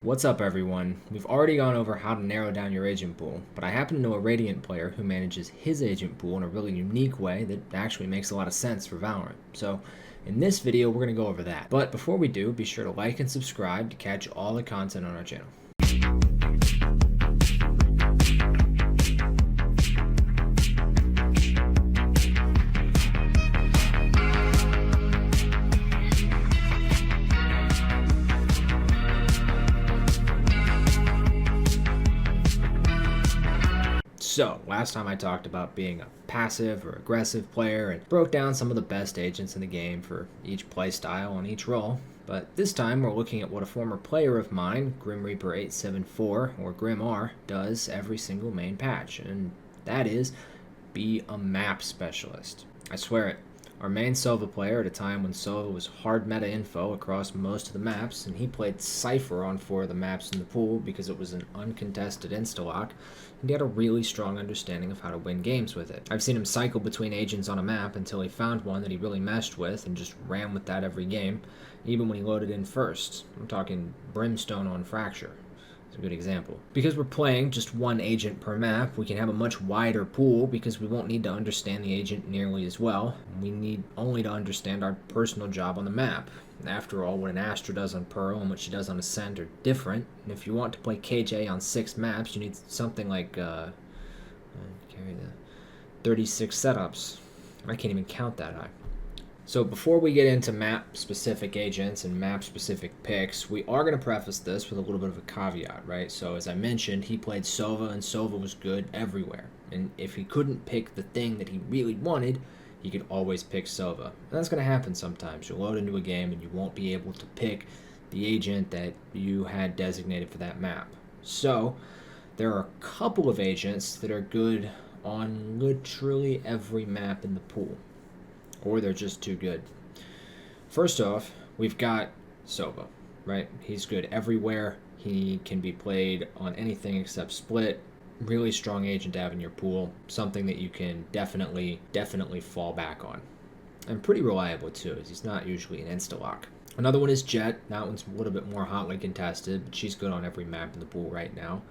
What's up everyone? We've already gone over how to narrow down your agent pool, but I happen to know a Radiant player who manages his agent pool in a really unique way that actually makes a lot of sense for Valorant. So in this video, we're going to go over that. But before we do, be sure to like and subscribe to catch all the content on our channel. So, last time I talked about being a passive or aggressive player and broke down some of the best agents in the game for each playstyle on each role. But this time we're looking at what a former player of mine, Grim Reaper 874 or Grim R, does every single main patch, and that is be a map specialist. I swear it. Our main Sova player at a time when Sova was hard meta info across most of the maps, and he played Cypher on 4 of the maps in the pool because it was an uncontested insta-lock, and he had a really strong understanding of how to win games with it. I've seen him cycle between agents on a map until he found one that he really meshed with and just ran with that every game, even when he loaded in first. I'm talking Brimstone on Fracture. A good example. Because we're playing just one agent per map, we can have a much wider pool because we won't need to understand the agent nearly as well. We need only to understand our personal job on the map. After all, what an Astra does on Pearl and what she does on Ascent are different, and if you want to play KJ on 6 maps, you need something like 36 setups. I can't even count that high. So before we get into map-specific agents and map-specific picks, we are going to preface this with a little bit of a caveat, right? So as I mentioned, he played Sova, and Sova was good everywhere. And if he couldn't pick the thing that he really wanted, he could always pick Sova. And that's going to happen sometimes. You'll load into a game and you won't be able to pick the agent that you had designated for that map. So there are a couple of agents that are good on literally every map in the pool. Or they're just too good. First off, we've got Sova, right? He's good everywhere. He can be played on anything except split. Really strong agent to have in your pool. Something that you can definitely fall back on. And pretty reliable too, as he's not usually an insta-lock. Another one is Jet. That one's a little bit more hotly contested, but she's good on every map in the pool right now.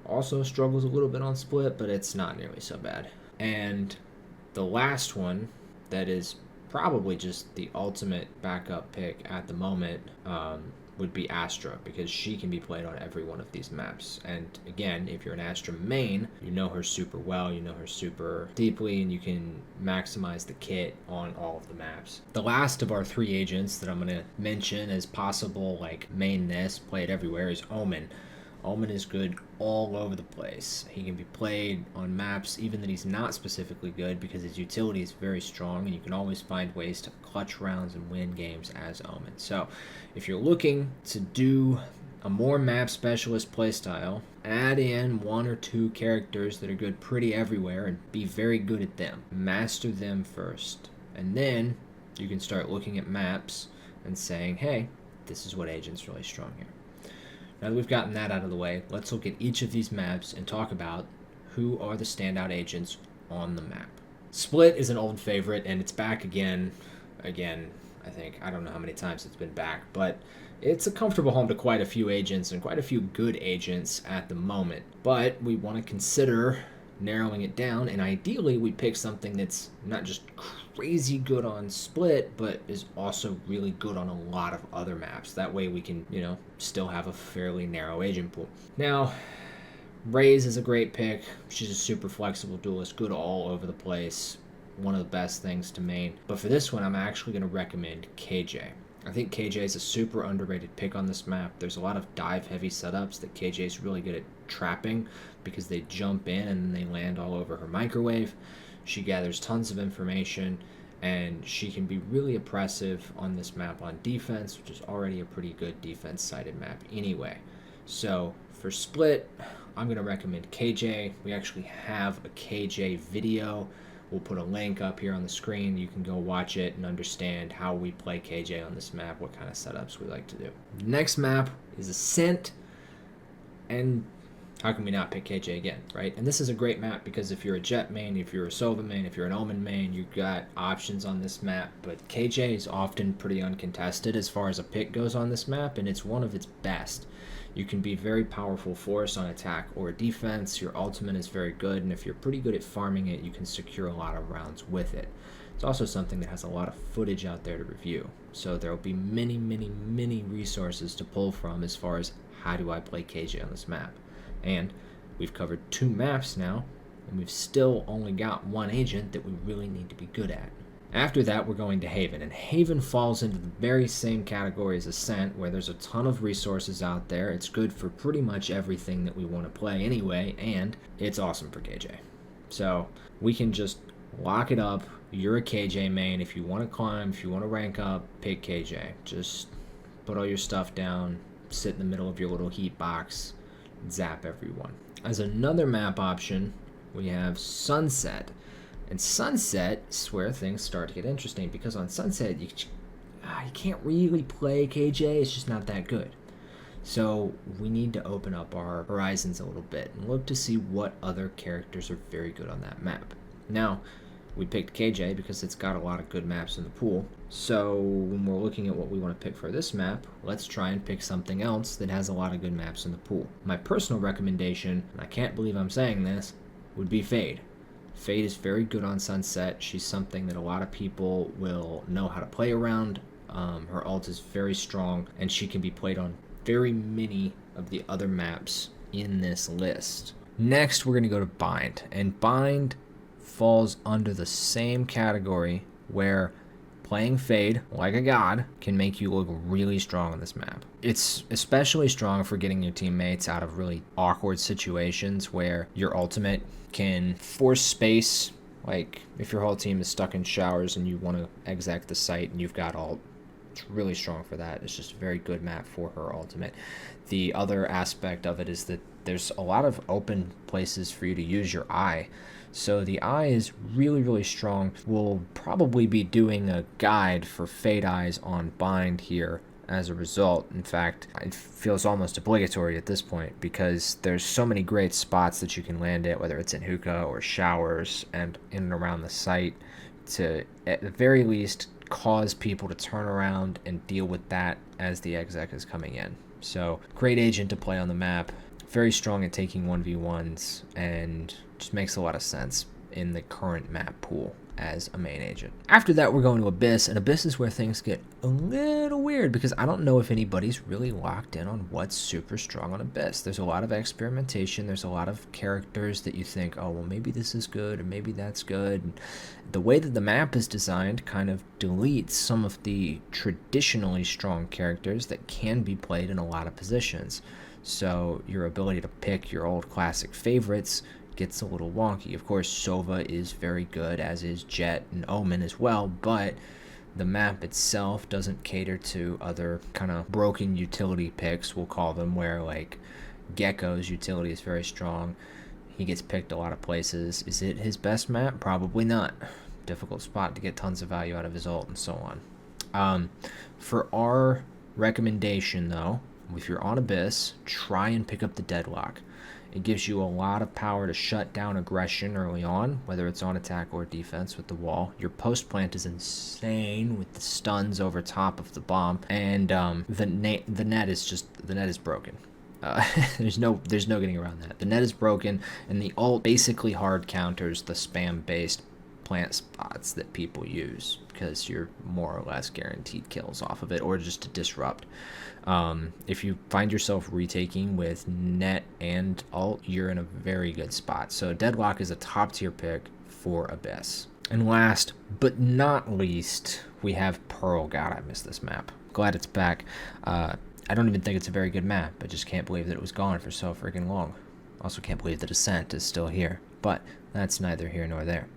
Also struggles a little bit on split, but it's not nearly so bad. And the last one that is probably just the ultimate backup pick at the moment would be Astra, because she can be played on every one of these maps. And again, if you're an Astra main, you know her super well, you know her super deeply, and you can maximize the kit on all of the maps. The last of our 3 agents that I'm going to mention as possible like mainness, played everywhere, is Omen. Omen is good all over the place. He can be played on maps even that he's not specifically good because his utility is very strong, and you can always find ways to clutch rounds and win games as Omen. So if you're looking to do a more map specialist playstyle, add in 1 or 2 characters that are good pretty everywhere and be very good at them. Master them first. And then you can start looking at maps and saying, hey, this is what agent's really strong here. Now that we've gotten that out of the way, let's look at each of these maps and talk about who are the standout agents on the map. Split is an old favorite, and it's back again, I think. I don't know how many times it's been back, but it's a comfortable home to quite a few agents and quite a few good agents at the moment. But we want to consider narrowing it down, and ideally we pick something that's not just crazy good on split, but is also really good on a lot of other maps. That way we can, still have a fairly narrow agent pool. Now, Raze is a great pick. She's a super flexible duelist, good all over the place. One of the best things to main. But for this one, I'm actually going to recommend KJ. I think KJ is a super underrated pick on this map. There's a lot of dive-heavy setups that KJ is really good at trapping because they jump in and then they land all over her microwave. She gathers tons of information, and she can be really oppressive on this map on defense, which is already a pretty good defense-sided map anyway. So for split, I'm going to recommend KJ. We actually have a KJ video. We'll put a link up here on the screen. You can go watch it and understand how we play KJ on this map, what kind of setups we like to do. Next map is Ascent, and how can we not pick KJ again, right? And this is a great map because if you're a Jet main, if you're a Sova main, if you're an Omen main, you've got options on this map. But KJ is often pretty uncontested as far as a pick goes on this map, and it's one of its best. You can be very powerful force on attack or defense. Your ultimate is very good, and if you're pretty good at farming it, you can secure a lot of rounds with it. It's also something that has a lot of footage out there to review. So there will be many, many, many resources to pull from as far as how do I play KJ on this map. And we've covered 2 maps now, and we've still only got 1 agent that we really need to be good at. After that, we're going to Haven, and Haven falls into the very same category as Ascent, where there's a ton of resources out there. It's good for pretty much everything that we want to play anyway, and it's awesome for KJ. So we can just lock it up. You're a KJ main. If you want to climb, if you want to rank up, pick KJ. Just put all your stuff down, sit in the middle of your little heat box, zap everyone. As another map option, we have Sunset. And Sunset is where things start to get interesting, because on Sunset, you can't really play KJ. It's just not that good. So we need to open up our horizons a little bit and look to see what other characters are very good on that map. Now, we picked KJ because it's got a lot of good maps in the pool. So when we're looking at what we want to pick for this map, let's try and pick something else that has a lot of good maps in the pool. My personal recommendation, and I can't believe I'm saying this, would be Fade. Fade is very good on Sunset. She's something that a lot of people will know how to play around. Her ult is very strong, and she can be played on very many of the other maps in this list. Next, we're going to go to Bind, and Bind falls under the same category where playing Fade like a god can make you look really strong on this map. It's especially strong for getting your teammates out of really awkward situations where your ultimate can force space. Like if your whole team is stuck in showers and you want to exec the site and you've got ult, it's really strong for that. It's just a very good map for her ultimate. The other aspect of it is that there's a lot of open places for you to use your eye. So the eye is really, really strong. We'll probably be doing a guide for Fade Eyes on Bind here as a result. In fact, it feels almost obligatory at this point because there's so many great spots that you can land at, whether it's in hookah or showers and in and around the site, to at the very least cause people to turn around and deal with that as the exec is coming in. So great agent to play on the map, very strong at taking 1v1s, and just makes a lot of sense in the current map pool as a main agent. After that, we're going to Abyss, and Abyss is where things get a little weird because I don't know if anybody's really locked in on what's super strong on Abyss. There's a lot of experimentation. There's a lot of characters that you think, oh, well, maybe this is good or maybe that's good. And the way that the map is designed kind of deletes some of the traditionally strong characters that can be played in a lot of positions. So your ability to pick your old classic favorites gets a little wonky. Of course, Sova is very good, as is Jet and Omen as well, but the map itself doesn't cater to other kind of broken utility picks, we'll call them, where like Gecko's utility is very strong. He gets picked a lot of places. Is it his best map? Probably not. Difficult spot to get tons of value out of his ult and so on. For our recommendation though, if you're on Abyss, try and pick up the Deadlock. It gives you a lot of power to shut down aggression early on, whether it's on attack or defense with the wall. Your post plant is insane with the stuns over top of the bomb, and the net is broken. There's no getting around that. The net is broken, and the ult basically hard counters the spam-based plant spots that people use because you're more or less guaranteed kills off of it, or just to disrupt. If you find yourself retaking with net and ult, you're in a very good spot. So Deadlock is a top tier pick for Abyss. And last but not least, we have Pearl. God, I miss this map. Glad it's back. I don't even think it's a very good map. I just can't believe that it was gone for so freaking long. Also can't believe that Ascent is still here. But that's neither here nor there.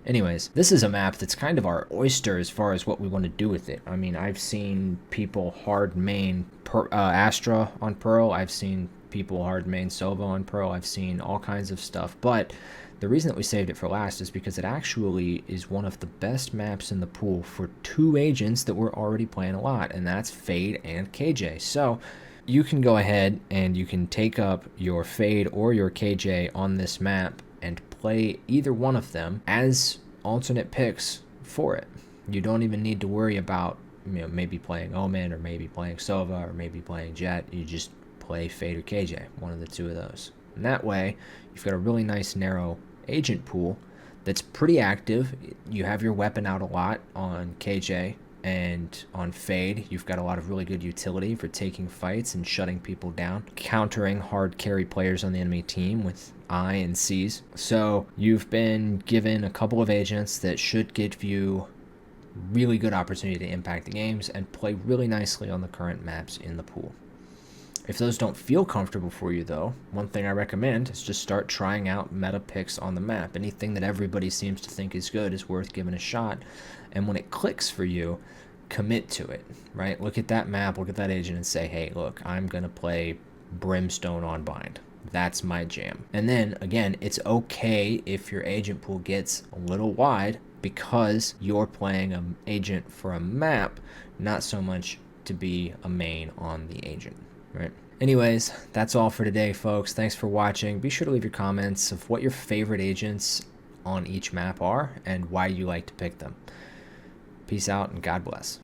Anyways, this is a map that's kind of our oyster as far as what we want to do with it. I mean, I've seen people hard main Astra on Pearl. I've seen people hard main Sova on Pearl. I've seen all kinds of stuff. But the reason that we saved it for last is because it actually is one of the best maps in the pool for 2 agents that we're already playing a lot, and that's Fade and KJ. So you can go ahead and you can take up your Fade or your KJ on this map and play either one of them as alternate picks for it. You don't even need to worry about, you know, maybe playing Omen or maybe playing Sova or maybe playing Jet. You just play Fade or KJ, one of the two of those. And that way, you've got a really nice narrow agent pool that's pretty active. You have your weapon out a lot on KJ, and on Fade, you've got a lot of really good utility for taking fights and shutting people down, countering hard carry players on the enemy team with I and C's. So you've been given a couple of agents that should give you really good opportunity to impact the games and play really nicely on the current maps in the pool. If those don't feel comfortable for you, though, one thing I recommend is just start trying out meta picks on the map. Anything that everybody seems to think is good is worth giving a shot. And when it clicks for you, commit to it, right? Look at that map, look at that agent and say, hey, look, I'm going to play Brimstone on Bind. That's my jam. And then, again, it's okay if your agent pool gets a little wide because you're playing an agent for a map, not so much to be a main on the agent. Right. Anyways, that's all for today, folks. Thanks for watching. Be sure to leave your comments of what your favorite agents on each map are and why you like to pick them. Peace out and God bless.